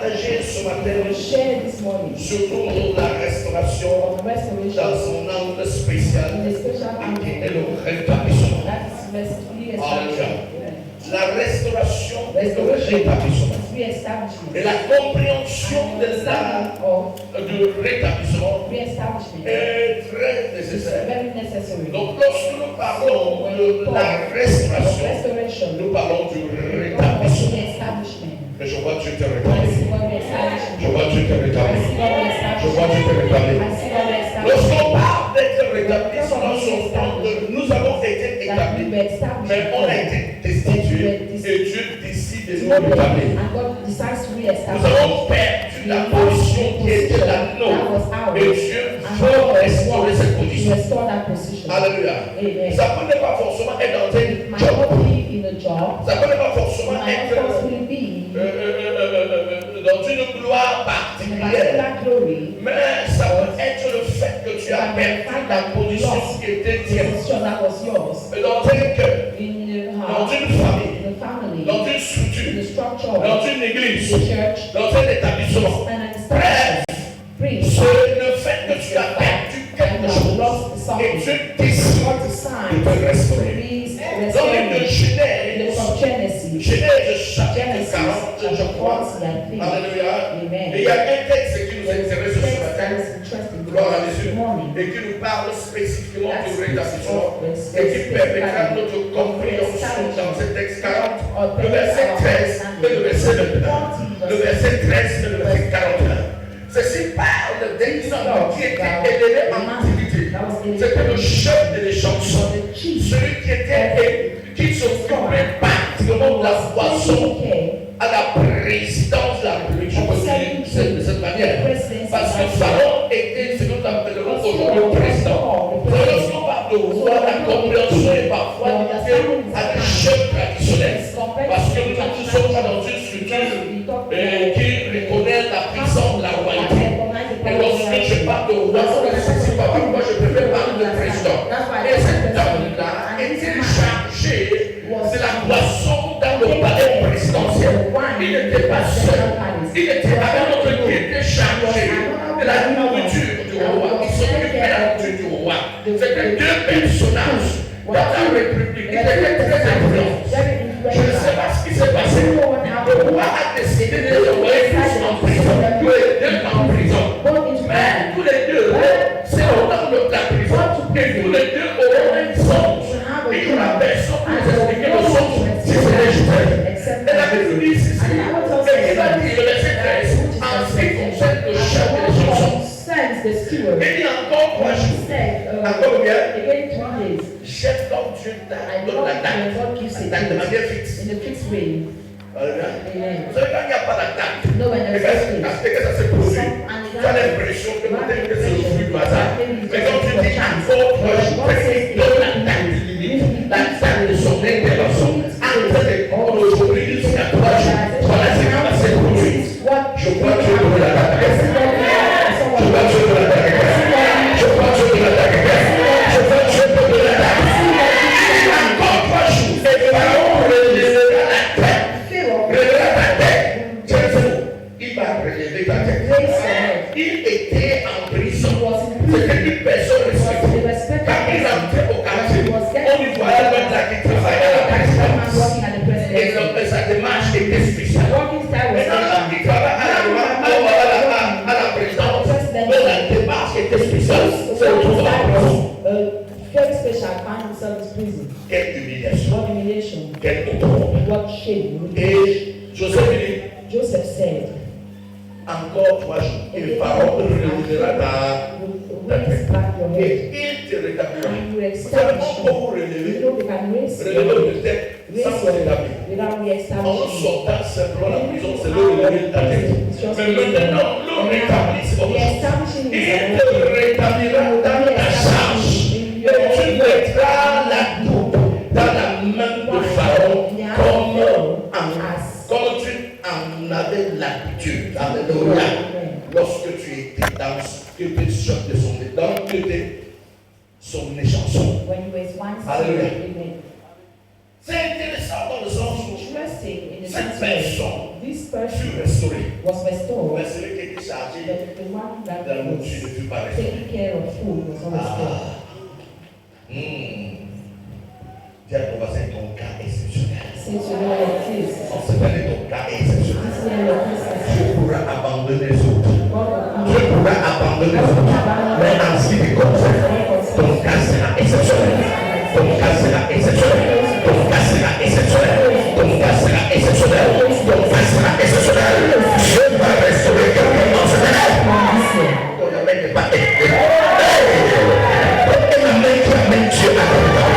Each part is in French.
partager ce matin surtout la restauration dans son angle spécial qui est le rétablissement. Alléluia. La restauration et le rétablissement. Et la compréhension du rétablissement est très nécessaire. Donc lorsque nous parlons de la restauration, nous parlons du rétablissement. Mais je vois Dieu te rétablir. Je vois Dieu te rétablir. Je vois Dieu te rétablir. Lorsqu'on parle d'être rétabli, cela s'entend que nous avons été établis, mais on a été destitués et Dieu décide de nous rétablir. Nous avons perdu la position qui était la nôtre et Dieu veut restaurer cette position. Alléluia. Ça ne peut pas forcément être dans un job. Ça ne peut pas forcément être dans une gloire particulière. Mais ça peut être le fait que tu as perdu la position qui était tienne. Dans un cœur, dans une famille, dans une structure, dans une église, dans un établissement. Bref, c'est le fait que tu as perdu quelque chose et Dieu décide de te restaurer. Dans le Genèse chapitre 40, je crois. Alléluia. Et il y a un texte qui nous intéresse ce matin, gloire à Jésus, et qui nous parle spécifiquement du rétablissement et qui permettra notre compréhension dans ce texte 40, le verset 13 et le verset 29. Le verset 13 et le verset 41. Ceci parle d'un homme qui était élevé en antiquité. C'était le chef de l'échanson, celui qui s'occupait particulièrement de la poisson à la présidence de la République. Je peux dire de cette manière. Parce que Pharaon était ce que nous appellerons aujourd'hui le président. Lorsqu'on parle de roi, la compréhension est parfois limitée à des chefs traditionnels. Parce que nous ne sommes pas dans une structure qui reconnaît la puissance de la royauté. Et lorsque je parle de roi, c'est pas pourquoi je préfère parler de président. Et cet homme-là était chargé de la boisson dans le palais présidentiel. Il n'était pas seul. Il était avec notre qui était chargé de la nourriture du roi. Il s'occupait de la nourriture du roi. C'était deux personnages dans la République. Ils étaient très influents. Je ne sais pas ce qui s'est passé. Le roi a décidé de les envoyer tous en prison. Tous les deux en prison. Mais tous les deux, c'est au nom de la prison. Et tous les deux auront un songe. Et que la personne nous expliquer le songe si c'est légitime. Et la Bible dit ceci. Et il a dit le verset 13 en ce qui concerne le chef de l'échanson. Et il y a encore 3 jours. Encore combien? Chef comme Dieu donne la date de manière fixe. Vous savez, quand il n'y a pas d'attente, et que ça se produit, tu as l'impression que peut-être que c'est le fruit du hasard. Mais quand tu dis encore 3 jours, il donne la date limite, la date de son intervention. Entre les corps aujourd'hui jusqu'à 3 jours, voilà ce qui va se produire. Je crois que Dieu donne la date. Je crois que Dieu donne la date. Je crois que Dieu donne la date. Je crois que Dieu donne la date. Encore 3 jours, et Pharaon relèvera la tête. Il va relever ta tête. Il était en prison. C'était une personne respectée. Quand il entrait au quartier, on lui voyait là qui travaillait à la présidence. Et donc sa démarche était spéciale. Maintenant, il travaille à la présidence. Mais la démarche était spéciale. C'est le tour de la prison. Very special, find himself in prison. Quelle humiliation. What humiliation. Quelle honte. What shame. Et Joseph said, encore 3 jours, et le Pharaon relèvera ta tête. Et il te rétablira. Vous savez, on peut vous relever de tête sans vous rétablir. En sortant simplement la prison, c'est le relever de ta tête. Mais maintenant, le rétablir, c'est autre chose. Il te rétablira dans ta charge. Et tu mettras la coupe dans la main de Pharaon comme tu en avais l'habitude. Alléluia. Lorsque tu étais dans le choc de son échanson. Alléluia. C'est intéressant dans le sens où cette personne this person fut restauré. was restored. Mais celui qui était chargé The one de that la was nourriture ne fut pas restauré. taking care of food was not restored. Dis à ton voisin, ton cas exceptionnel. Since you know what it is, On se connaît, ton cas exceptionnel. this year your business, Dieu pourra abandonner les autres. God will Dieu pourra abandonner les autres. Mais en ce qui te concerne, ton cas sera exceptionnel. Ton cas sera exceptionnel. Ton cas sera exceptionnel. Ton cas sera exceptionnel. Ton cas sera exceptionnel. Dieu va restaurer quelqu'un dans ce domaine. Ton domaine n'est pas exceptionnel. Ton domaine qui amène Dieu à ton domaine.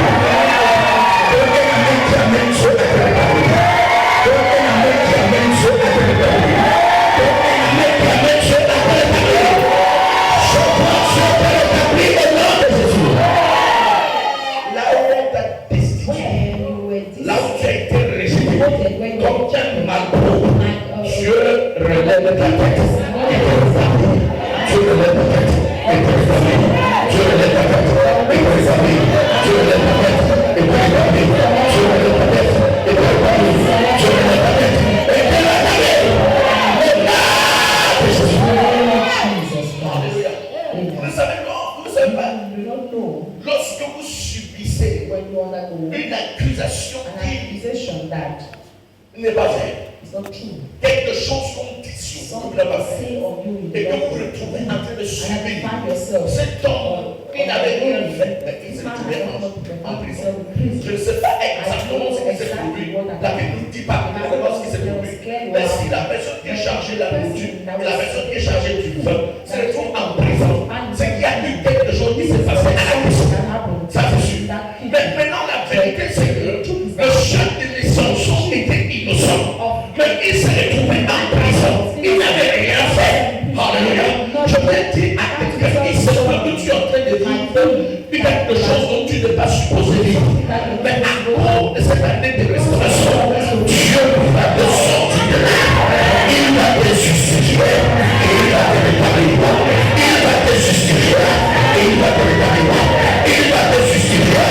Ton domaine qui amène Dieu à ton domaine. Ton domaine qui amène Dieu à ton domaine. Ton domaine qui amène Dieu à ton domaine. Je prends Dieu pour l'établir au nom de Jésus. Là où on t'a destitué, là où tu as été rejeté, comme tu as mal pris, Dieu relève ta tête et te rétablit. Dieu relève ta tête et te rétablit. Dieu relève ta tête et te rétablit. Dieu relève ta tête et te rétablit. Dieu relève ta tête et te rétablit. Dieu relève ta tête et te rétablit. Alléluia. Vous ne savez pas, vous ne savez pas. Lorsque vous subissez une accusation qui n'est pas vraie, quelque chose qu'on dit sur vous, et que vous vous retrouvez en train de subir, cet homme, il n'avait rien fait, mais il s'est trouvé en prison. Je ne sais pas exactement ce qui s'est produit. La Bible ne dit pas exactement ce qui s'est produit. Mais si la personne qui est chargée de la nourriture et la personne qui est chargée du vin se retrouve en prison, c'est qu'il y a eu quelque chose qui s'est passé à la prison. Ça c'est sûr. Mais maintenant la vérité c'est que le chef de Samson était innocent. Mais il s'est retrouvé en prison. Il n'avait rien fait. Alléluia. Je vais dire à quelqu'un qui sait que tu es en train de vivre quelque chose dont tu n'es pas supposé vivre. Mais à cause de cette année de restauration, Dieu va te sortir de là. Il va te justifier. Et il va te rétablir. Il va te justifier. Et il va te rétablir. Il va te justifier.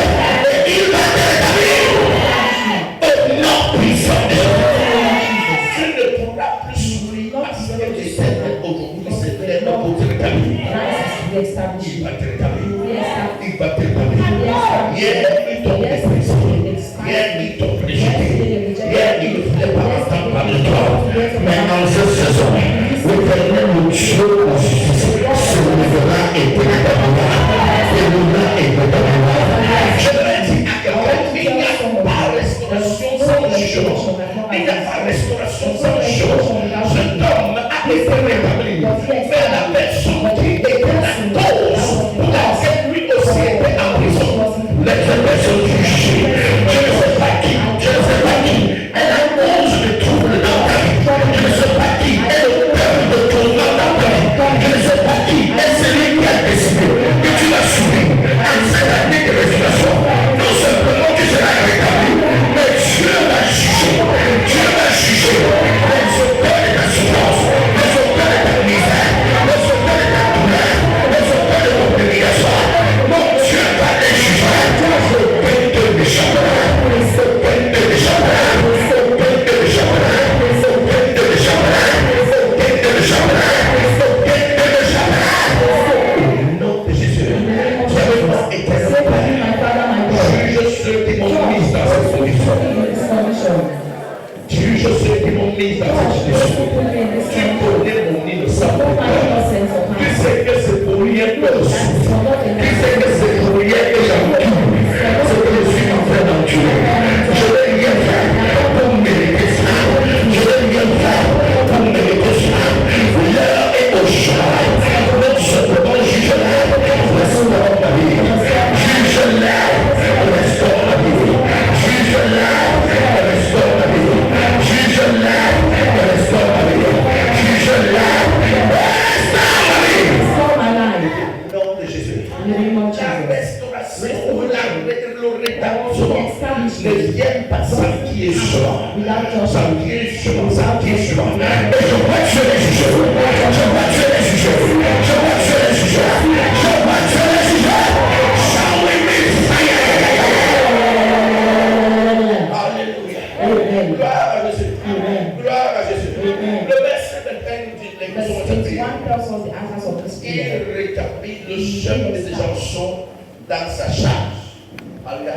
Et il va te rétablir. Au nom puissant de Jésus. Tu ne pourras plus souffrir parce que les êtres aujourd'hui se lèvent pour te rétablir. Il va te rétablir. Il va te rétablir. Hier, ils t'ont méprisé. Hier, ils t'ont rejeté. Hier, ils ne voulaient pas entendre parler de toi. Mais en cette saison, l'Éternel, le Dieu en justice, se lèvera et te rétablira. Se lèvera et te rétablira. Je vais dire à quelqu'un, il n'y a pas restauration sans jugement. Il n'y a pas restauration sans jugement. Cet homme a été rétabli. Mais la personne qui était la cause pour laquelle lui aussi était en prison, les personnes qui jugent, je ne sais pas qui, je ne sais pas qui, est la cause de troubles dans ta vie. Je ne sais pas qui est le père de tourment dans ta vie. Je ne sais pas qui est celui qui a décidé que tu vas subir en cette année de restauration. Non seulement tu seras rétabli, mais Dieu va juger. Dieu va juger les auteurs de ta souffrance, les auteurs de ta misère, les auteurs de ta douleur, les auteurs de ton humiliation. Mon Dieu va les juger. Peinte de chambres, peinte de chambres, peinte de chambres, peinte de chambres, peinte de chambres, peinte de chambres. Au nom de Jésus, tu avais pas éternel. Juge ceux qui m'ont mis dans cette condition. Juge ceux qui m'ont mis dans cette situation. Tu connais mon innocence. Tu sais que c'est pour rien que je souffre. Tu sais que c'est pour rien que j'endure. C'est que je suis en train d'endurer. Je ne vais rien faire pour mériter ça. Je ne vais rien faire pour mériter ça. L'heure est au choix. Non seulement juge-la, restaure ma vie. Juge-la, restaure ma vie. Juge-la, restaure ma vie. Juge-la, restaure ma vie. Juge-la, restaure ma vie. Au nom de Jésus. La restauration, le rétablissement ne vient pas sans qui est souvent. Sans qui est souvent, sans qui est souvent. Et je vois que je les juge. Je vois que je les juge. Je vois que je les juge. Je vois que je les juge. Shall we be fire? Alléluia. Gloire à Jésus. Gloire à Jésus. le chef des chansons dans sa charge. Alléluia.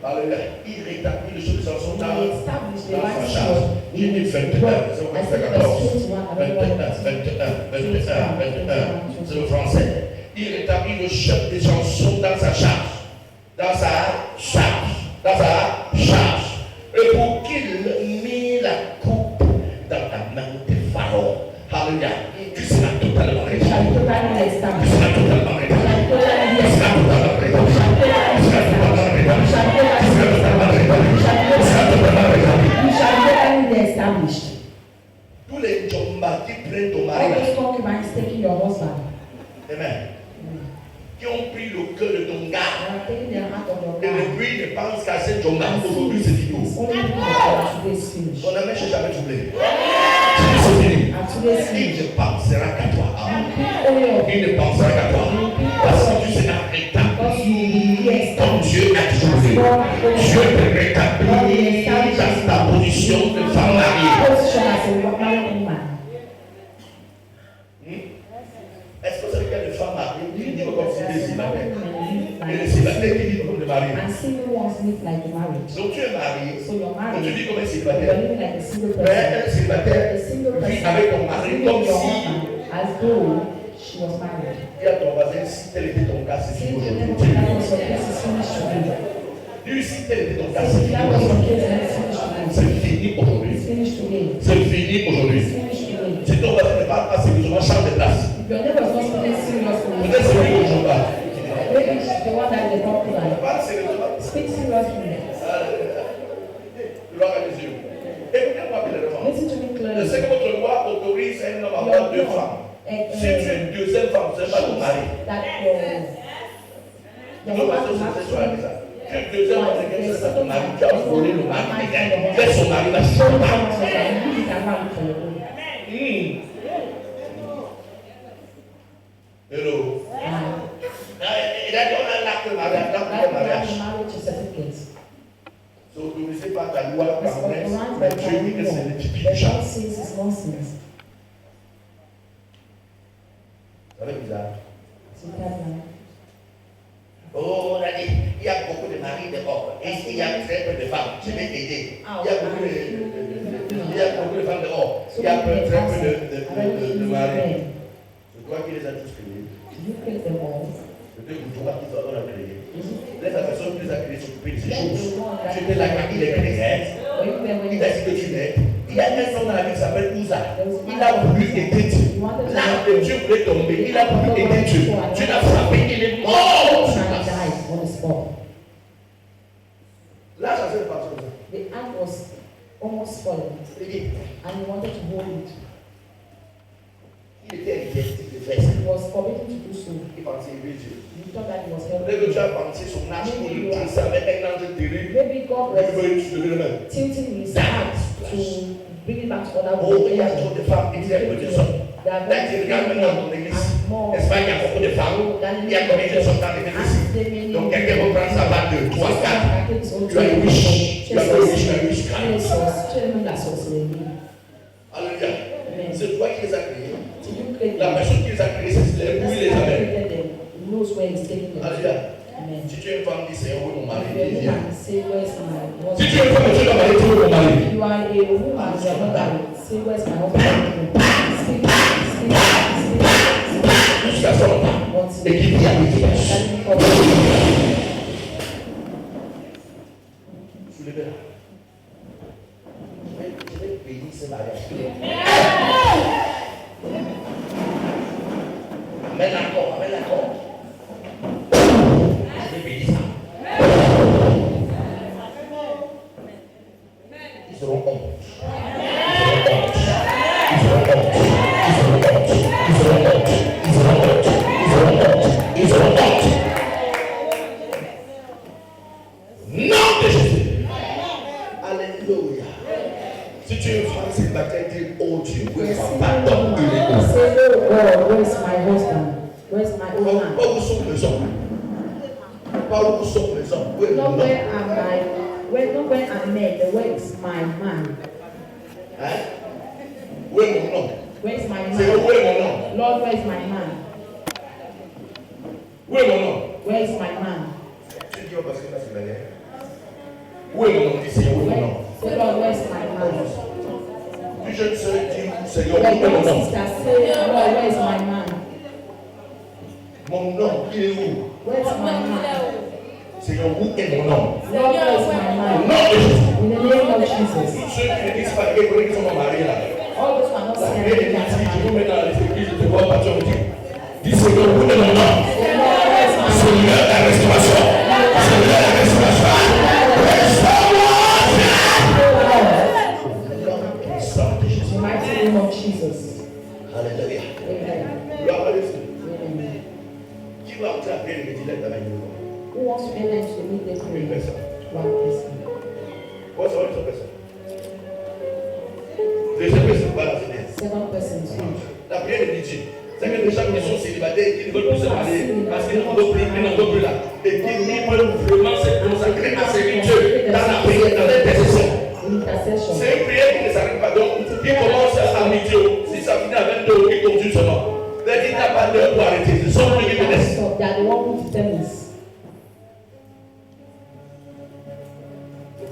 Alléluia. Il rétablit le chef des chansons dans sa charge. J'ai dit 21, verset 14. 21. C'est le français. Il rétablit le chef des chansons dans sa charge. Dans sa charge. Et pour qu'il mit la coupe dans la main de Pharaon. Alléluia. Tu seras totalement rétabli. Tu seras totalement rétabli. Tu seras totalement rétabli. Tu seras totalement rétabli. Tu seras totalement rétabli. Tous les Jomba qui prennent ton mari. Amen. Qui ont pris le cœur de ton gars. Et lui ne pense qu'à cette Jomba. Aujourd'hui c'est fini. On a même jamais trouvé. C'est fini. Il ne pensera qu'à toi. Il ne pensera qu'à toi. Parce que tu seras rétabli comme Dieu a toujours fait. Dieu te rétablit dans ta position de femme mariée. Est-ce que vous savez qu'il y a des femmes mariées qui vivent comme si des célibataires? Et les célibataires qui vivent comme des mariés. Donc tu es marié, donc tu vis comme un célibataire. Mais un célibataire vit avec ton mari comme si il y a ton voisin, si tel était ton cas, c'est fini aujourd'hui. Lui, si tel était ton cas, c'est fini aujourd'hui. C'est fini aujourd'hui. C'est fini aujourd'hui. Si ton voisin ne parle pas sérieusement, change de place. Peut-être c'est lui aujourd'hui. Parle sérieusement. Gloire à Dieu. Écoutez-moi clairement. Je sais que votre loi autorise un homme à avoir deux femmes. Si tu es une deuxième femme, ce n'est pas ton mari. Non, parce que c'est sur la maison. Tu es une deuxième femme, c'est pas ton mari. Tu as volé le mari. Laisse son mari là. Hello. Il a dit on a l'acte de mariage. Donc, ne sais pas ta loi camerounaise, mais Dieu dit que c'est le type du chant. Ça va être bizarre. Oh, on a dit, il y a beaucoup de maris dehors. Et il y a très peu de femmes. Je vais t'aider. Il y a beaucoup de femmes dehors. Il y a très peu de maris. C'est toi qui les as tous créés. Peut-être que toi qui dois la créer. Laisse la personne qui les a créés s'occuper de ces choses. Tu étais là quand il est créé. Il a dit que tu l'es. Il y a un homme dans la vie qui s'appelle Ouza. Il a voulu aider Dieu. Là où Dieu voulait tomber, il a voulu aider Dieu. Dieu l'a frappé, il est mort. Là, ça s'est passé comme ça. The hand was almost falling, and he wanted to hold it. Il était interdit de faire ça. He was forbidden to do so. Il pensait aider Dieu. He thought that he was Dès que helping. tu as pensé son âge pour le tuer, ça avec un ange terrible. Maybe God Il was veut te lever le main. tilting his heart to bring it back to other Oh, il y a people. trop de femmes qui disent que des hommes. Là, tu regardes maintenant dans ton église. N'est-ce pas, il y a beaucoup de femmes. Il y a combien de hommes dans l'église? Donc, quelqu'un va prendre sa balle de 3, 4. Tu as une wish. Tu as une wish, tu as une wish. Alléluia. C'est toi qui les as créés. La personne qui les a créés, c'est lui qui les a créés. Alléluia. Si tu es une femme, dis c'est où mon mari? Si tu es une femme, tu dois marier tout mon mari. You are a woman, you are not married. Say, where's my husband? Speak. Jusqu'à son temps. Et qui vit avec toi. Soulevez-la. Je vais bénir ce mariage. Amène l'accord. Je vais bénir ça. Ils seront honte. Non de Jésus. Alléluia. Si tu es une femme célibataire, dis oh Dieu, pardon, il est où? Say, oh God, where's my husband? Where's my old man? Pas où sont les hommes? Pas où sont les hommes? Où est Not mon where homme? am I? Not where I'm met. Where is my man? Hein? Où est mon homme? Where is my C'est où man? est mon homme? Lord, where is my man? Où est mon homme? Where is my man? Tu dis, parce que là, c'est la guerre. Où est mon homme? Dis, Seigneur, où est mon homme? Say, Lord, where is my man? Puis je ne sais, dis, Seigneur, où est mon Your homme? sister say, Lord, where is my man? Mon homme, il est où? Where is my man? Seigneur, où est mon homme? Lord, where is my Au man? nom de Jésus. In the name of Jesus. Tous ceux qui ne disent pas qu'ils sont mariés là. All those who are not La saying Bible dit, anything je about vous it. mets dans l'église, je te vois partir, on dit, dis Seigneur, où est mon homme? Say, Lord, where is my man? Seigneur, la restauration. Seigneur, la restauration. In the mighty name of Jesus. Alléluia. Amen. Gloire à Dieu. Amen. Qui va entrer à prier le métier dans la maison? Who wants to enter into the midday Une prayer? personne. One person. Quoi, ça va être une personne? Deuxième personne, voilà, c'est bien. Second person too. La prière de midi. C'est que les gens qui sont célibataires, qui ne veulent plus se marier, parce qu'ils n'en veulent plus là. Et qui veulent vraiment se consacrer à servir Dieu dans la prière, dans l'intercession. Intercession. C'est une prière qui ne s'arrête pas. Donc, il commence à midi. Si ça finit à 22 il continue seulement. Dès qu'il n'a pas d'heure pour arrêter, ce sont eux qui me laissent. They are the one who determines.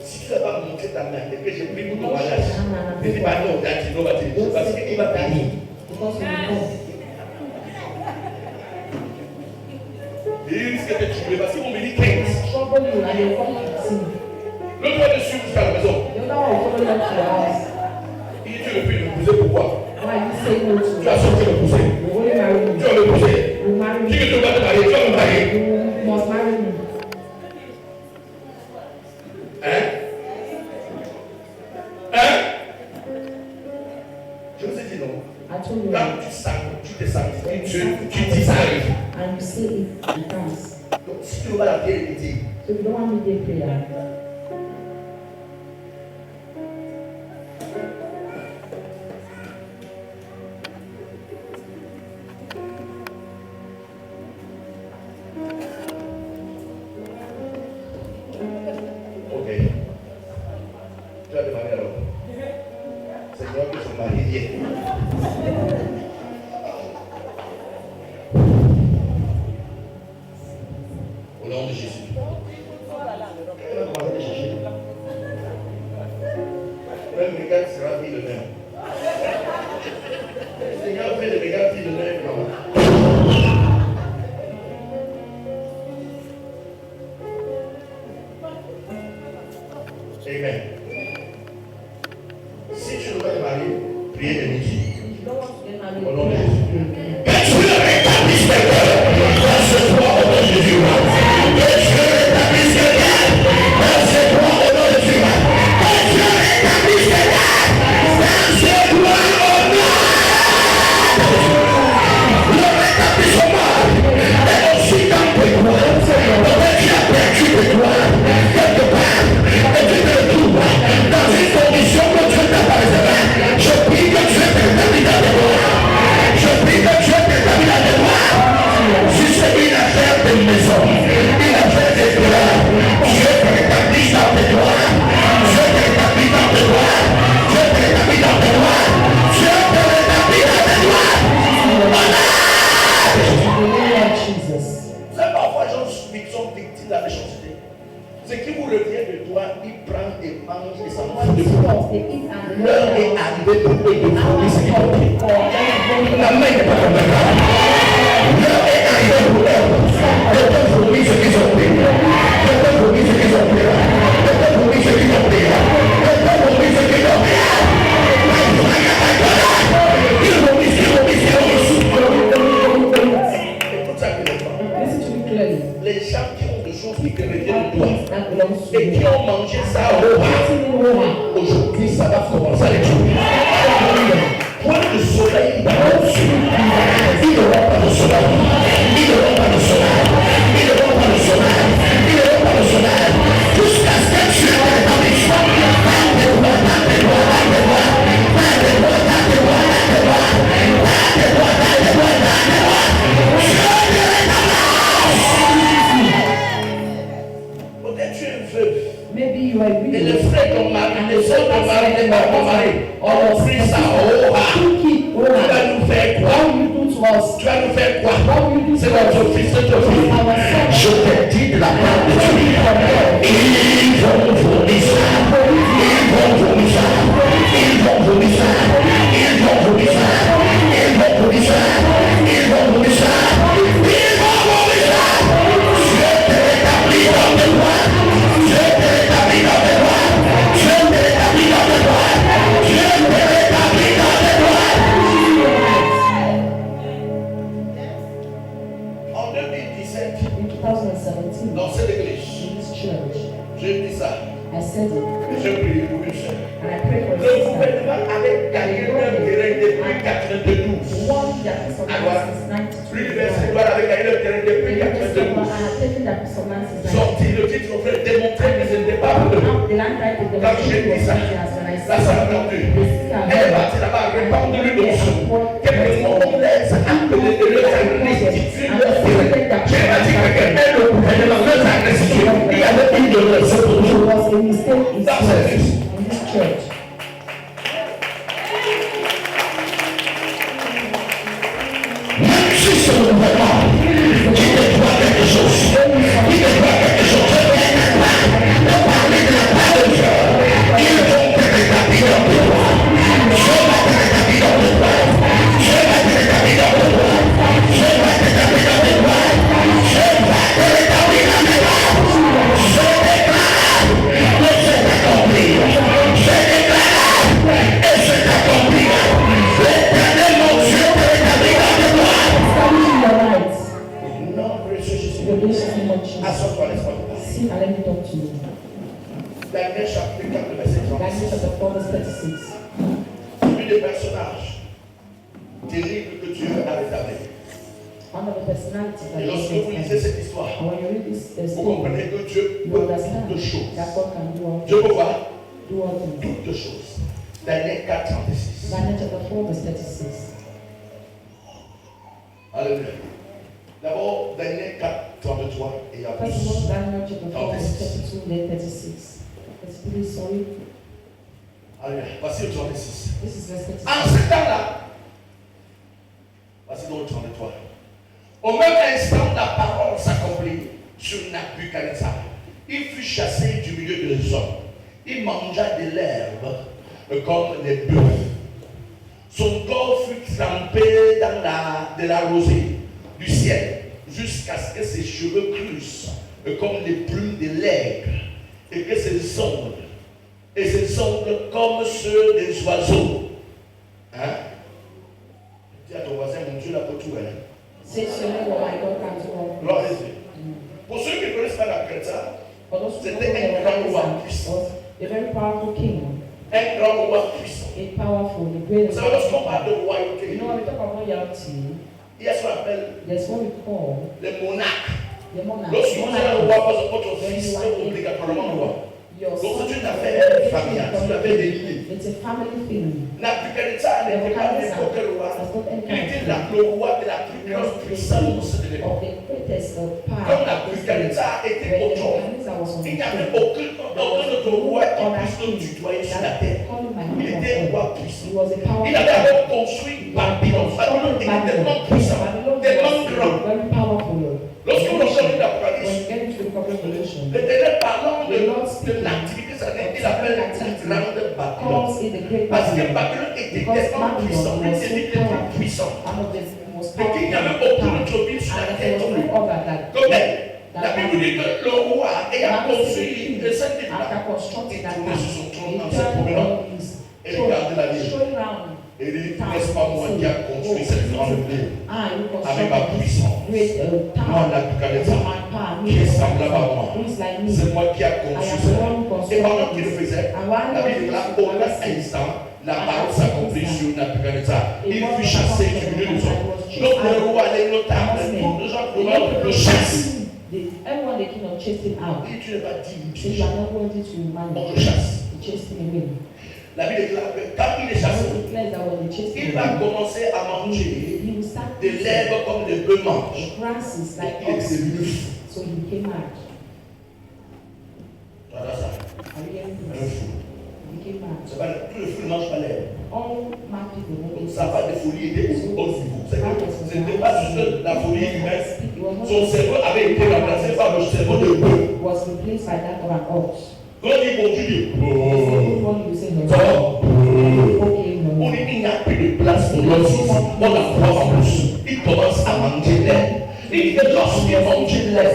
Si tu n'as pas montré ta main et que j'ai pris pour ton mariage, ne dis pas non, Gatino va te dire, parce qu'il va bénir. Because you know. Il risque de te tuer parce qu'ils vont venir 15. Trouble you and they come to see. L'autre va te suivre jusqu'à la maison. The other one will follow you to your house. Il dit, tu ne peux le pousser, pourquoi? Why you say no to Tu as it? sorti le pousser. You only marry Tu me. vas le pousser. You marry Dis me. que tu vas te marier, tu vas me marier. You must marry me. Hein? Hein? Je vous ai dit non. I told you. Quand tu te sanctifies, tu dis ça arrive. And you say it, it comes. Donc si tu ne veux pas la prière, il dit. So if you don't want midday prayer, Ok. Tu vas demander alors. Seigneur, que son mari vienne. Au nom de Jésus. Elle va commencer à chercher. Même le gars sera mis de même. Seigneur, fais le regard fille de même, maman. Amen. Si tu ne veux pas te marier, priez de midi. if you don't want to get married, Au nom de Jésus. pray. Que tu le rétablisses dans ce soir au nom de Jésus. Que tu le rétablisses dans ce soir au nom de Jésus. Que tu le rétablisses dans ce soir au nom de Jésus. Le rétablissement est aussi dans tes doigts. Peut-être tu as perdu tes doigts quelque part et tu te retrouves dans une condition que Dieu t'a pas réservée. Je prie que Dieu t'établit dans tes doigts. Je prie que Dieu t'établit dans tes doigts. Si c'est une affaire de maison, une affaire de droit, Dieu t'établit dans tes doigts. Dieu t'établit dans tes doigts. Dieu t'établit dans tes doigts. Dieu t'établit dans tes doigts. In the name of Jesus. Vous savez, parfois, les gens sont victimes de la méchanceté. Ce qui vous revient de toi, il prend et mange et s'en fout de vous. Because they eat and L'heure they est arrivée pour eux de fournir ce qu'ils ont pris. La main n'est pas comme ça. L'heure est arrivée pour eux de fournir ce qu'ils ont pris. De fournir ce qu'ils ont pris. De fournir ce qu'ils ont pris. De fournir ce qu'ils ont pris. Ils vomissent, ils vomissent, ils vomissent. Écoute ça clairement. Listen to me clearly. Les gens qui ont des choses qui te reviennent de toi Things that belongs to et qui you. ont mangé ça au repas. Eating in Roma. Aujourd'hui, ça va commencer à les tuer. Point de soleil dans le sud. Ils n'auront pas de soleil. Ils n'auront pas de soleil. Ils n'auront pas de soleil. Ils n'auront pas de soleil. Jusqu'à ce que tu aies l'établissement. Peut-être tu es veuve. Maybe you are Et reading. le frère de ton mari, le frère de ton mari, n'est pas ton mari. On a pris ça au haut. Took it. Tu vas nous faire quoi? What will you do to us. Tu vas nous faire quoi? What will you do C'est to us? notre fils, c'est notre fille. Our son. Je te dis de la part de Dieu. Ils vont vomir ça. Ils vont vomir ça. Ils vont vomir ça. Ils vont vomir ça. Ils vont vomir ça. Ils vont vomir ça. Ils vont vomir ça. Je te rétablis dans tes droits. Je te rétablis dans tes droits. Je te rétablis dans tes droits. Je te rétablis dans tes droits. En 2017, In 2017, dans cette église, in this church, j'ai dit ça. I said it, Et j'ai prié pour une sœur. and I prayed for Le a sister. gouvernement avait gagné un terrain depuis 92. One that is of Alors, since l'université 1992. avait gagné le terrain The depuis University of 92. I had taken that performance since Sorti le titre, on fait démontrer que ce n'était pas pour eux. the land right to Quand j'ai dit ça, la sœur a entendu. Elle est partie là-bas, répandre l'unction. Quelques mots on laisse appeler de leur restituer leur terrain. J'ai pas dit que quelqu'un le gouvernement leur a restitué. Il y avait une de leurs It was a mistake in That's it. this church. Même si ce gouvernement qui déploie quelque chose, qui déploie quelque chose, de parler de la part de Dieu, ils vont te rétablir dans tes droits. Je vais te rétablir dans tes droits. Je vais te rétablir dans tes droits. Je vais te rétablir dans tes droits. Je vais te rétablir dans tes droits. Je déclare que c'est accompli. Je déclare et c'est accompli. L'éternel mon Dieu te rétablit dans tes droits. Establishing your rights. Non, précieux Jésus. Your relationship with Jesus. Assois-toi, laisse-moi te parler. See, and let me talk to you. Daniel chapitre 4, verset Daniel 36. chapter 4, verse 36. L'un des personnages terribles que Dieu a rétabli. One of the personalities that Et God lorsque vous lisez has. cette histoire, And when you read this vous story, comprenez que Dieu you peut understand toutes choses. that God can do all Dieu peut voir do all things. toutes choses. Daniel 4, 36. Daniel chapter 4, verse 36. Alléluia. D'abord, Daniel 4, 33 et à First of all, plus. Daniel chapter 4, verse 32, then 36. Verse 3, sorry. Alléluia. Voici le 36. This is verse 36. En ce temps-là, voici donc le 33. Au même instant, la parole s'accomplit sur Nabuchodonosor. Il fut chassé du milieu des hommes. Il mangea de l'herbe comme les bœufs. Son corps fut trempé dans de la rosée du ciel jusqu'à ce que ses cheveux crussent comme les plumes de l'aigle et que ses ongles comme ceux des oiseaux. Hein? Dis à ton voisin, mon Dieu, la peut tout. Hein? Say, surely what my God can do all Gloire à things. Dieu. Pour ceux qui ne connaissent pas la chrétien, For those who don't c'était un know grand the roi Lord puissant. was a very powerful king, Un grand roi puissant. a powerful, a Vous great. savez, lorsqu'on parle de royauté, You know, when we talk about royalty, il y a ce qu'on appelle there's what we call les monarques. the monarch. Lorsque vous êtes un roi, votre When fils you est are obligatoirement roi. your Donc son c'est une is affaire a familiale, c'est une affaire d'église. It's a family thing. Nabuchodonosor n'était pas n'importe quel roi. Il était le roi de la plus grande puissance de l'époque. Of the greatest of power. Comme Nabuchodonosor était au trône, il n'y avait aucun autre roi qui puisse le tutoyer sur la terre. Il était un roi puissant. Il avait alors construit Babylone. Babylone était tellement puissant, tellement grand. Very powerful. Lorsque vous regardez When l'Apocalypse, you get into the book of Revelation, l'Éternel parlant de l'activité satanique, il appelle la grande Babylone. calls it the great Parce que Babylon. Babylone était Because tellement puissant, Babylon l'une was des villes so les plus powerful, puissantes. one of the most Et qu'il n'y avait powerful aucune towns. autre ville sur la And terre there was comme no other that comme elle. La Bible dit que le roi ayant construit le saint ville after là, constructing il that tournait sur son town, trône he en se turned promenant all his et regardait la ville. showing round. Et il dit, n'est-ce pas moi qui a construit cette grande ville You avec ma puissance? great Moi, town. Nabuchodonosor, My power, qui est semblable à moi. who is like me. C'est moi qui a I conçu am the cela. one who Et constructed pendant qu'il le this. faisait, And while la Bible déclare au même instant, la parole s'accomplit sur Nabuchodonosor. Il fut chassé du milieu des hommes. Donc le roi, les notables, tous les gens le chassent. Everyone they came and chased him out. Et tu n'es pas digne. Say you are not worthy to On manage. le chasse. They chased him away. La Bible déclare que quand il est chassé, Bible declares that when they chased il him va away, commencer à manger he will start de l'herbe comme les bœufs mangent. grasses like Il est oxen. devenu fou. So he became mad. Voilà ça. Are you hearing Un this? fou. became mad. Tout le fou ne mange pas l'herbe. All mad people who ate Sa part de folie était au haut niveau. Ce n'était pas juste la folie humaine. Son cerveau avait été remplacé par le cerveau de bœuf. was replaced by that of an ox. Quand il dit bon, tu dis Everyone you say no. Toi, Okay, on no. dit qu'il n'y a plus de place pour l'homme. On la croix en bouche. Il commence à manger l'air. Il dit que lorsqu'il mange l'air,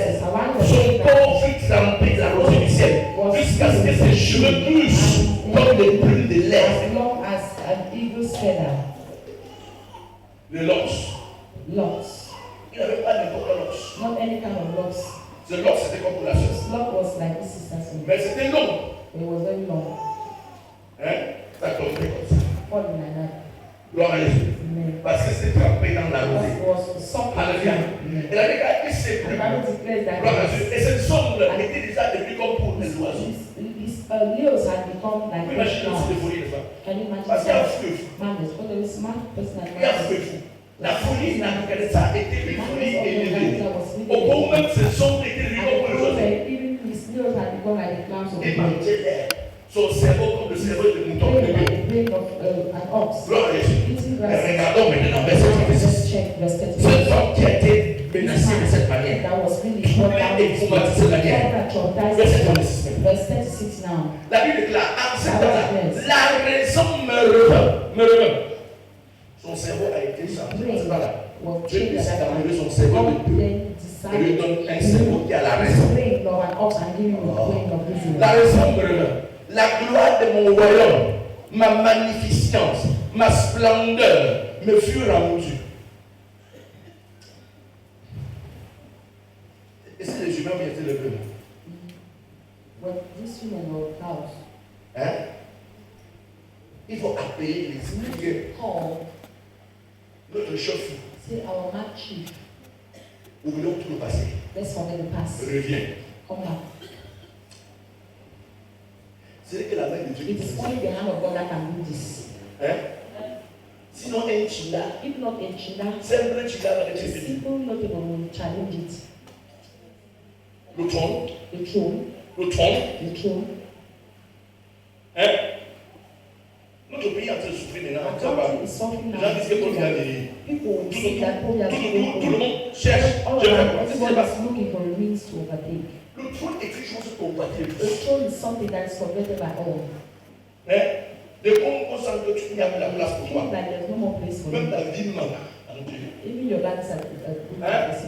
son corps fut trempé de la rosée du ciel jusqu'à ce que ses cheveux poussent comme des plumes de l'air. As long as an eagle's feather. Le lox. Locks. Il n'avait pas n'importe quel lox. Not any kind of locks. Ce lox c'était comme pour la chaise. Lock was like this sister's. Mais c'était long. It was very long. Hein? Ça tombait comme ça. Falling like that. Gloire à Jésus. Amen. Parce que c'est trempé dans la rosée. That was something. Alléluia. Amen. Et la Bible dit c'est The plus. Bible declares that Gloire à Dieu. Et cette sombre était déjà devenue comme pour les oiseaux. his nails had become like Vous imaginez aussi des flesh. folies, n'est-ce pas? Can you imagine Parce qu'il y a un that? fou de fou. Madness. But there is mad person and Il y a un fou de madness. fou. La folie n'a qu'elle ça a été une folie élevée. That was Au point même ses ongles étaient devenus comme pour les oiseaux. even his nails had become like the clouds of Il the mangeait l'air. Son cerveau comme le cerveau de mouton de like bébé. the brain of an ox. Gloire à Jésus. Eating Et grass. regardons maintenant verset 36. Let's check verse 36. Cet homme qui a été menacé de cette manière. That was really brought down Et traumatisé de la guerre. Verset 36. Verse 36 now. La Bible déclare, en ce temps-là, la raison me revint. Son cerveau a été changé. C'est pas là. Dieu décide d'améliorer son cerveau de peu. Et lui donne un cerveau qui a la raison. La raison me revint. La gloire de mon royaume, ma magnificence, ma splendeur me fut rendue. Et si les humains ont été levés? Hein? Il faut appeler les esprits. Notre chef, Say our mad chief, oublions tout le passé. let's forget the past. Reviens. Come back. C'est que la main de Dieu It qui is fait ça. only the hand of God that can do this. Hein? Sinon, un chila, If not a chila, c'est un vrai chila avec a ses filles. simple notable will challenge it. Le trône, The throne, le trône, the throne. hein? Notre pays est en train de souffrir maintenant. Our Ça va. country is suffering Les now. gens disent que Paul vient de. People will Tout say that Paul has le monde cherche. All Je vais around, voir. C'est everyone pas. is looking for a means to overtake. Le trône est une chose combattue. The throne is something that is coveted by all. Hein? Dès qu'on sent que tu n'y a plus la place pour Feel toi, like there's no more place for même you. ta vie manque en Dieu. Even your life is in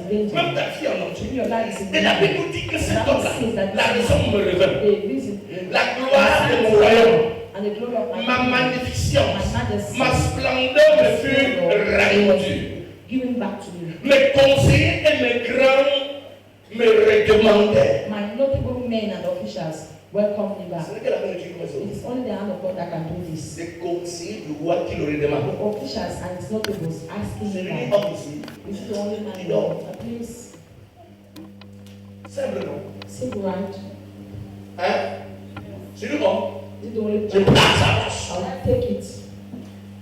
Même danger. ta vie en entier. Even your life is in Et la danger. Bible dit que The cet Bible homme-là, says that la raison me revint. the reason, La gloire de mon royaume, and the glory of ma my magnificence, majesty, ma splendeur me fut rendue. given back to me. Mes conseillers et mes grands me redemandaient. My notable men and officials welcome me back. C'est que la main de Dieu commence It is only the hand of God that can do this. C'est conseiller du roi qui le redemande. The officials and his notables asking C'est me lui back. homme ici. This is the only man You know. Please, Simplement. say right. Hein? C'est lui homme. This is the only Je man. prends sa place. I will take it.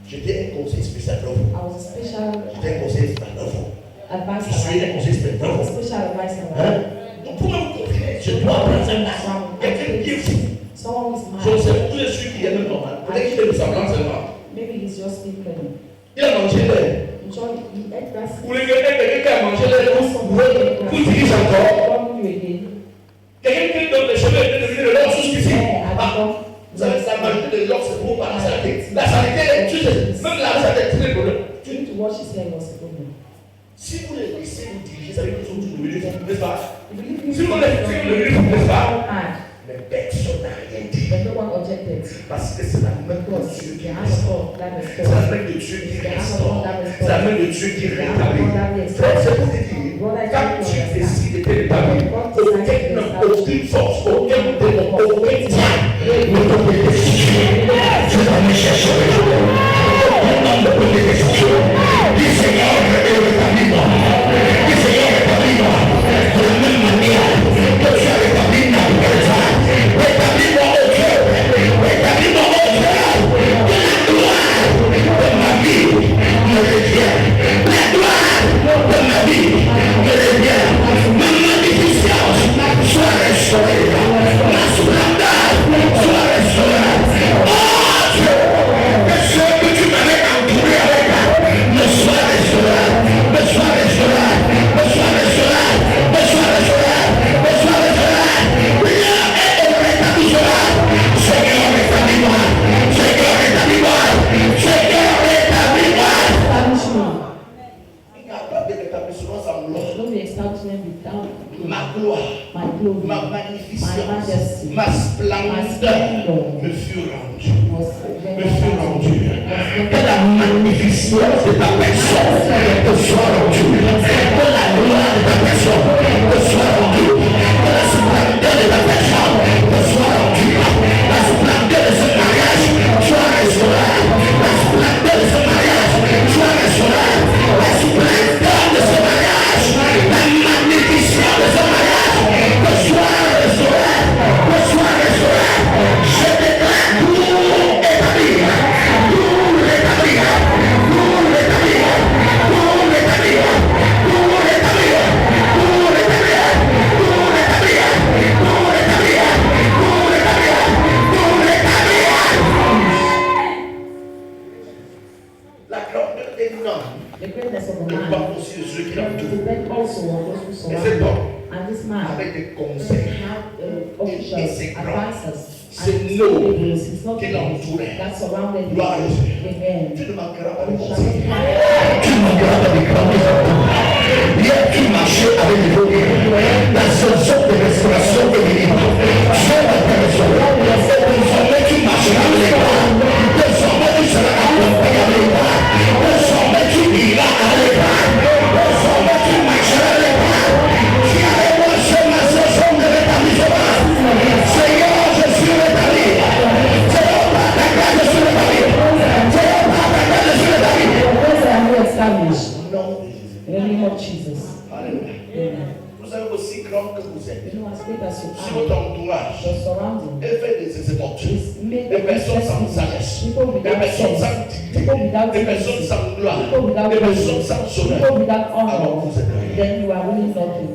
J'étais un conseiller spécial pour vous. I was a special J'étais un conseiller spécial pour vous. Je suis un advisor. conseiller spécial I pour was a vous. special advisor. Hein? Donc pour me confiner, je dois prendre un place. Quelqu'un qui est fou. Someone who is Je ne mad. sais pas où je suis qui est même normal. Peut-être qu'il est de semblant seulement. Maybe he's just being clever. Il a mangé l'air. Enjoy he ate grass. Vous voulez quelqu'un qui a mangé l'air, vous dirige encore. Welcome you again. Quelqu'un qui donne les cheveux et devenu de l'or jusqu'ici. Yeah, I Ah, become. vous savez, la majorité de l'or, c'est pour par la saleté. La saleté, tu sais, même la saleté, c'est le problème. You need to wash his hair was a problem. Si vous les laissez vous diriger, ça veut dire que vous sont devenus fous, n'est-ce pas? If you leave Si vous les laissez vous devenus fous, n'est-ce pas? mad, Mais personne n'a rien dit. but no one objected. Parce que c'est la main de Because Dieu it's qui the hand reste. of God that C'est la restores. main de Dieu qui It's the hand of restaure. God that C'est la main restores. de Dieu qui The hand of God rétablit. that Frère, restores. c'est pour te dire, quand tu décides de te rétablir, aucune force, aucun démon, aucun diable ne peut te décider. Tu vas me chercher le jour. Ton nom ne peut te décider. Dis Seigneur, rétablis-moi. Dis Seigneur, rétablis-moi. De la même manière que tu as rétabli ma personne. Rétablis-moi au cœur. Rétablis-moi au cœur. Que la gloire de ma vie me revienne. La gloire de ma vie me revienne. Ma splendeur me fut rendue. Que la magnificence de ta personne te soit rendue. Que la gloire de ta personne te soit rendue. Que la splendeur de ta personne te soit rendue. La splendeur de ce mariage soit restaurée. La splendeur de ce mariage soit restaurée. La splendeur de ce mariage, la magnificence de ce mariage te soit restaurée. Te soit restaurée. Je déclare tout établi. La grandeur des noms dépend aussi de ceux qui l'entourent. Et cet homme, avec des conseils et ses grands, c'est nous qui l'entouraient. Gloire à Dieu. Tu ne manqueras pas de conseils. Tu ne manqueras pas de grands. Hier, tu marchais avec des vogues. La saison de restauration est venue. Sois la personne. Désormais, tu marcheras avec les bras. Désormais, tu seras accompagné avec les bras. Désormais, tu iras avec les bras. Désormais, tu marcheras avec les bras. Tu as les bras sur ma saison de rétablissement. Seigneur, je suis rétabli. Seigneur, par ta grâce, je suis rétabli. Seigneur, par ta grâce, je suis rétabli. In the name of Jesus. Alléluia. Amen. Vous savez aussi grand que vous êtes. You know, as great as you Si are, votre entourage your surrounding est fait des émotions, is made des of personnes sans interesting sagesse, people des without personnes sans sense, dignité, people without des personnes dignity, sans gloire, people without des personnes praise, sans honneur. people without Alors honor, vous êtes rien. then you are really nothing.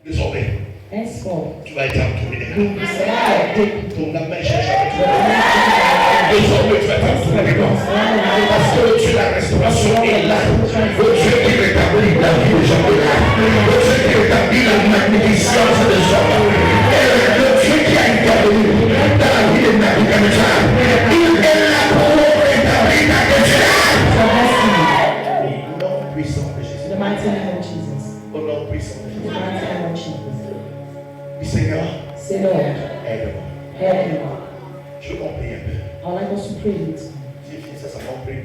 Désormais, Henceforth, tu vas être entouré des you gens. will be surrounded with people. Ton âme cherche à te Désormais, tu vas être entouré des gens. Parce que le Dieu de la restauration est là. Le Dieu qui rétablit la vie des gens est là. Le Dieu qui rétablit la magnificence des hommes. Et le Dieu qui a intervenu dans la vie de Nabucodonosor. Il est là pour rétablir ta destinée. Au nom puissant de Jésus. In the mighty name of Jesus. Au nom puissant de In Jésus. the mighty name of Jesus. Seigneur, Say, Lord, aide-moi. help me. Je veux qu'on prie un peu. I'd like us to pray with you. J'ai fini ça, ça m'a pris.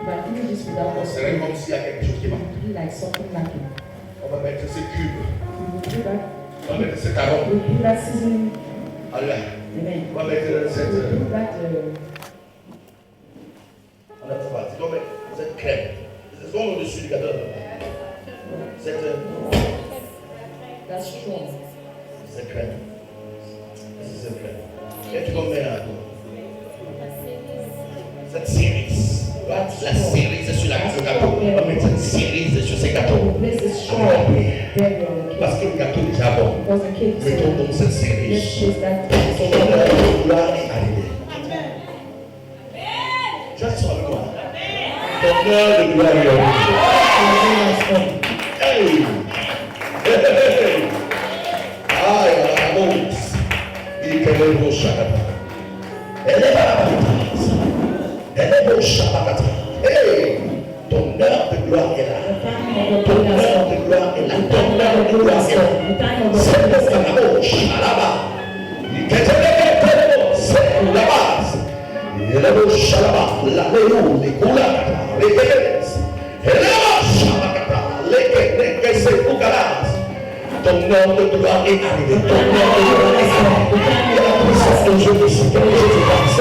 But I think this without us C'est praying, comme s'il y a quelque chose qui manque. it will be like something lacking. On va mettre ce cube. We will do that. On va mettre ce caron. We will do that seasoning. Allez. Amen. On va mettre We cette. will do that. On a ça parti. On va mettre cette crème. C'est comme au-dessus du gâteau. Cette That's strong. crème. C'est cette crème. Et tu vas mettre cette cerise. La cerise sur le gâteau. On va mettre cette cerise sur ces gâteaux. This is strong. Very on the Parce cake. que le gâteau est déjà bon. Because the cake is Mettons donc cette let's cerise. taste that. Ton honneur de gloire est arrivé. Tu vas sur avec moi. Ton honneur de gloire est arrivé. Hey! Hey! Aïe, la honte. Il est quel beau chakata. Elle est pas la bataille. Elle est beau chakata. Hey! Ton heure de gloire est là. Ton heure de gloire est là. Ton heure de gloire est là. C'est le canabo, chalaba. Il est c'est la base. Il est le chalaba. La léon, les couleurs, les guerres. Et là, chalaba. Les c'est Ougalas. Ton nom de gloire est arrivé. Ton nom de gloire est arrivé. Il y a la puissance de Dieu ici. Quelque chose se passe.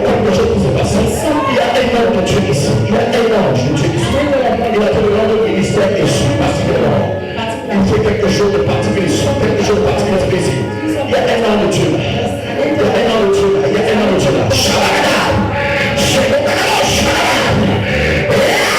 Quelque chose qui se passe. Il y a un homme de Dieu ici. Il y a un ange de Dieu ici. Il a tout le nom de ministère ici, particulièrement. Il fait quelque chose de particulier ici. Quelque chose de particulier ici. Il y a un homme de Dieu là. Il y a un homme de Dieu là. Il y a un homme de Dieu là. Shalabada. Shalabada. Shalabada.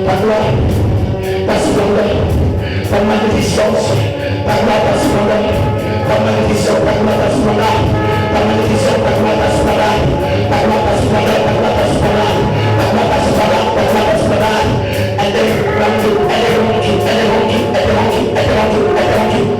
ta gloire, ta splendeur, ta magnificence, ta gloire, ta splendeur, ta magnificence, ta gloire, ta splendeur, ta magnificence, ta gloire, ta splendeur, ta gloire, ta splendeur, ta gloire, ta splendeur, ta gloire, ta splendeur, ta gloire, ta splendeur, and then around you, and around you, and around you, and around you, and around you, and around you.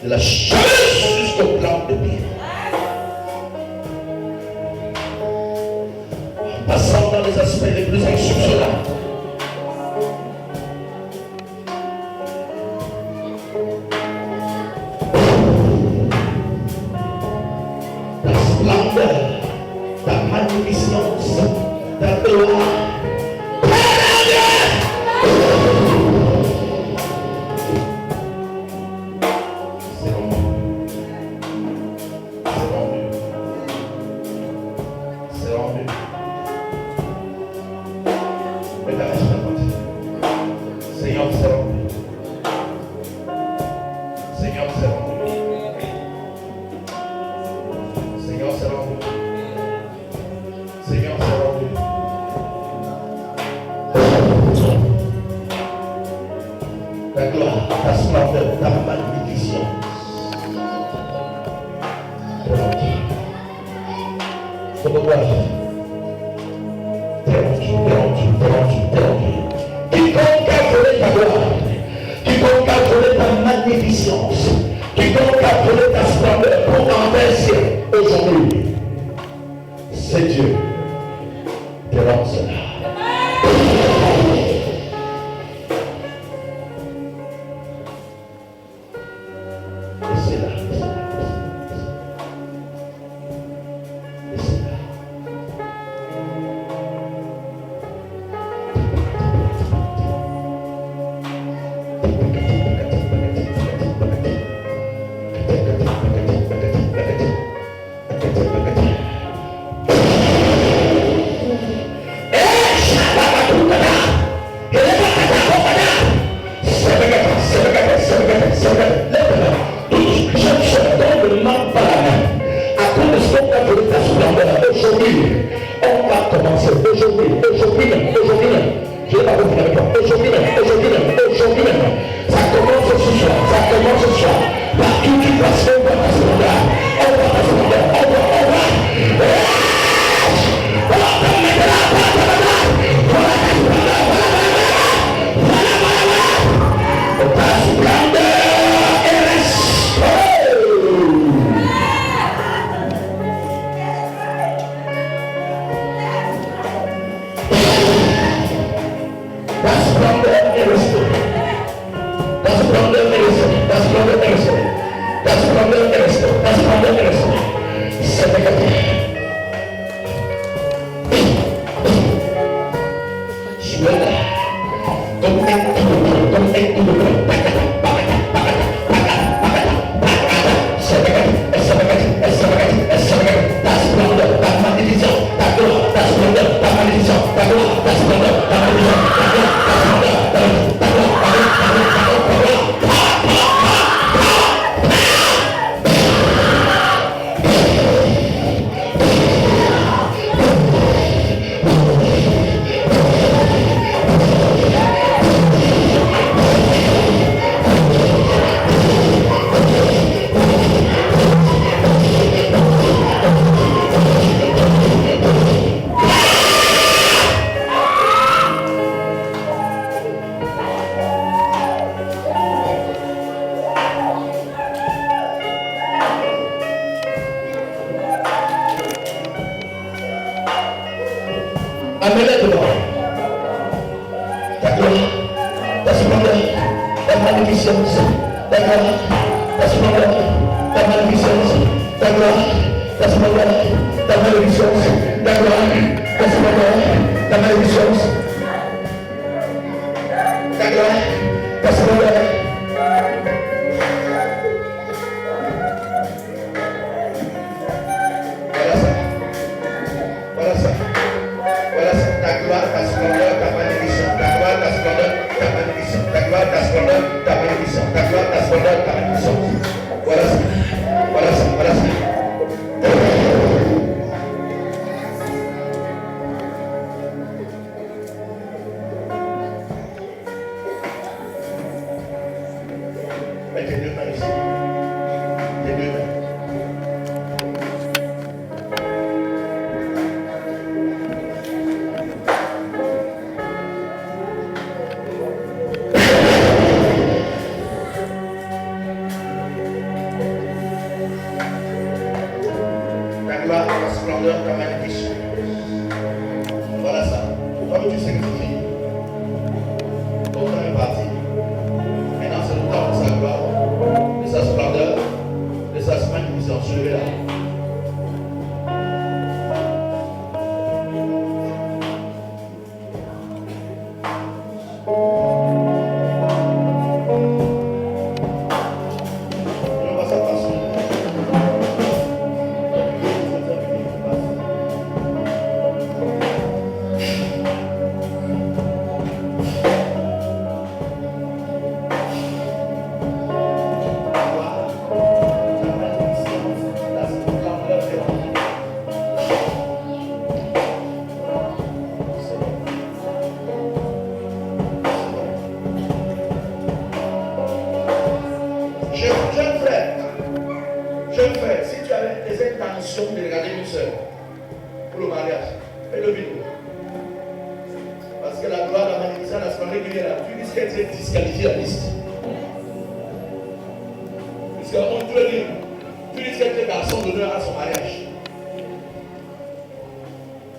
de la chemise jusqu'au plan de pied. En passant dans les aspects les plus insoupçonnables. Ta splendeur, ta magnificence, ta gloire. Ta gloire, ta splendeur, ta magnificence. Photographe. Quiconque a volé ta gloire, quiconque a volé ta magnificence, quiconque a volé ta splendeur pour renverser aujourd'hui, c'est Dieu qui rend cela. Amenez devant. Ta gloire, ta splendeur, ta magnificence, ta gloire, ta splendeur, ta magnificence, ta gloire, ta splendeur, ta magnificence, ta gloire, ta splendeur, ta magnificence, ta gloire, ta splendeur. splendeur, ta magnificence. Voilà ça. Comme tu sais que c'est fini. Ton temps est parti. Maintenant, c'est le temps de sa gloire, de sa splendeur, de sa magnificence. Je vais là. Jeune frère, si tu avais des intentions de regarder une soeur pour le mariage, fais le vidéo. Parce que la gloire, la magnificence, la splendeur qui est là, tu risques d'être disqualifié la liste. Parce qu'on peut dire, tu risques d'être garçon d'honneur à son mariage.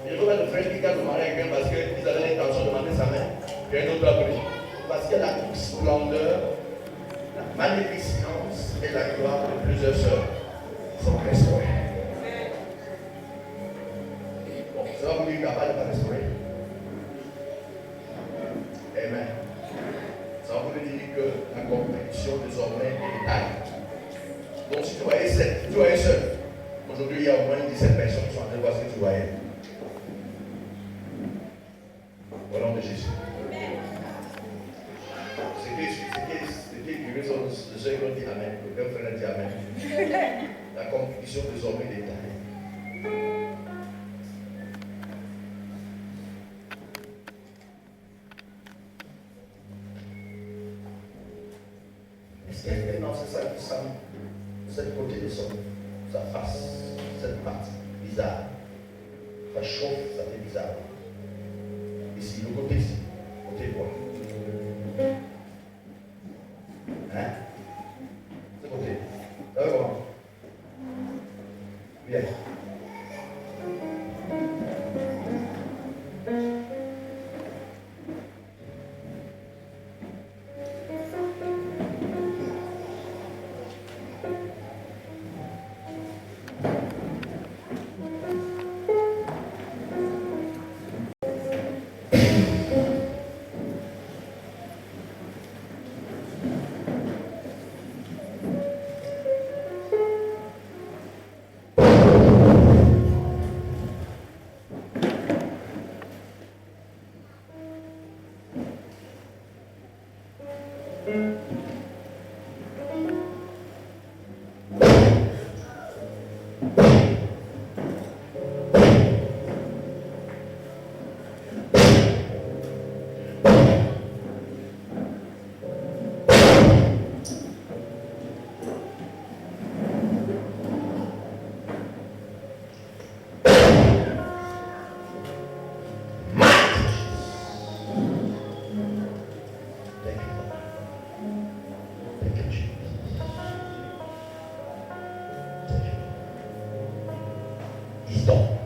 Il faut mettre le frère qui garde le mariage avec parce qu'ils avaient l'intention de demander sa main. Il y a un autre appelé. Parce que la splendeur, la magnificence et la gloire de plusieurs sœurs sont restaurées. Bon, ça va vous dire qu'il n'y a pas de pas restauré. Amen. Ça va vous dire que la compétition désormais est taille. Donc si tu voyais 7, tu voyais seul. Aujourd'hui, il y a au moins 17 personnes qui sont en train de voir ce que tu voyais. Au nom de Jésus. Ce qui est curieux, c'est ceux qui ont dit Amen. Le frère a dit Amen. La compétition désormais est taille. Est-ce qu'il y a quelqu'un dans ce salle qui sent cette côté de sa face, cette partie bizarre? Ça chauffe, ça fait bizarre. Ici, le côté ici, côté droit. Hein? Ce côté. Ça va comment? Bien.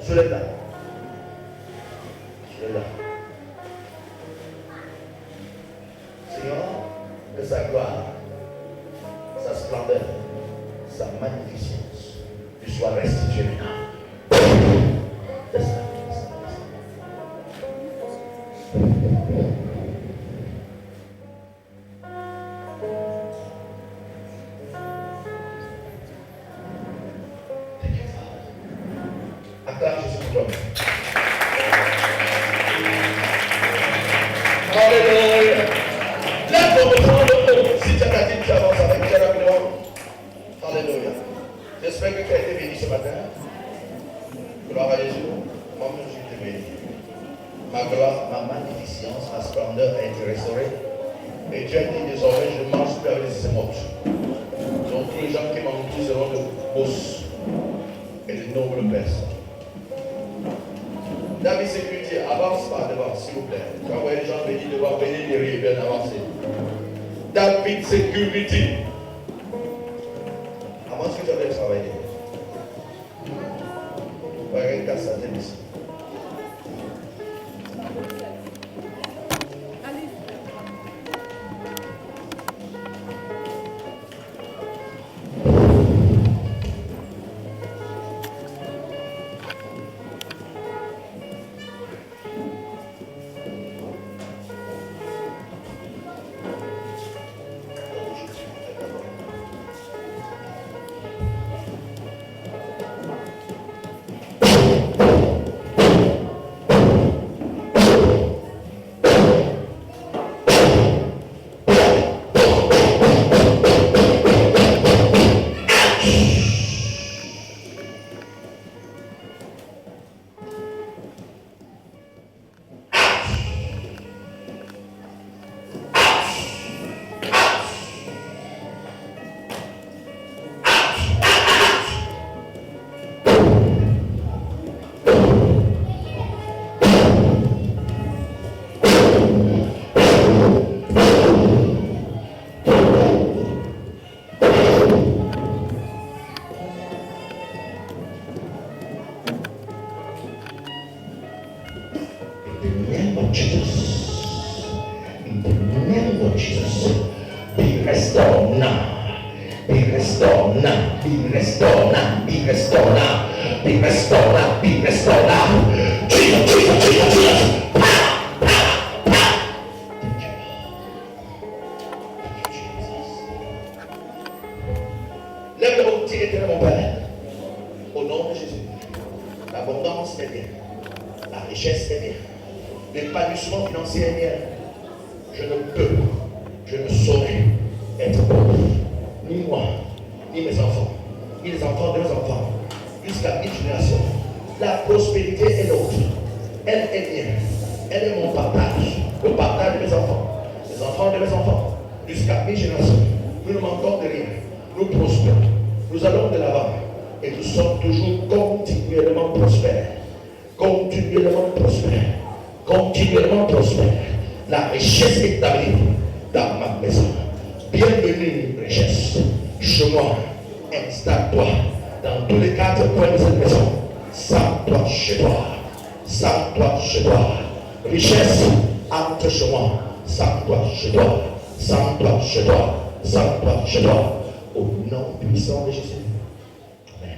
Soulève-la. Soulève-la. Seigneur, que sa gloire, sa splendeur, sa magnificence lui soit restituée maintenant. Laisse-la. Acclame Jésus pour toi. Alléluia. Lève ton haut. Si tu as dit que tu avances avec Dieu rapidement. Alléluia. J'espère que tu as été béni ce matin. Gloire à Jésus. Moi-même, je t'ai béni. Ma gloire, ma magnificence, ma splendeur a été restaurée. Et Dieu a dit désormais, je ne mange plus avec ces mots. Donc tous les gens qui m'entourent seront de grosses et de nobles personnes. David Sécurité, avance par devant, s'il vous plaît. Quand vous voyez les gens venir devant, venez derrière, bien avancer. David Sécurité. Avance que tu avais travaillé. Regarde ça, t'es ici. Lève le mot, dis éternel mon Père, au nom de Jésus. L'abondance est bien, la richesse est bien, l'épanouissement financier est bien. Je ne saurais être pauvre, ni moi, ni mes enfants, ni les enfants de mes enfants, jusqu'à 1000 générations. La prospérité est nôtre, elle est mienne, elle est mon partage, le partage de mes enfants de mes enfants, jusqu'à 1000 générations. Nous ne manquons de rien, nous prospérons, nous allons de l'avant et nous sommes toujours continuellement prospères, continuellement prospères, continuellement prospères. La richesse est établie dans ma maison. Bienvenue, richesse. Chez moi, installe-toi dans tous les 4 coins de cette maison. Sens-toi chez toi. Sens-toi chez toi. Richesse, entre chez moi. Sens-toi chez toi. Sens-toi chez toi. Sens-toi chez toi. Au nom puissant de Jésus. Amen.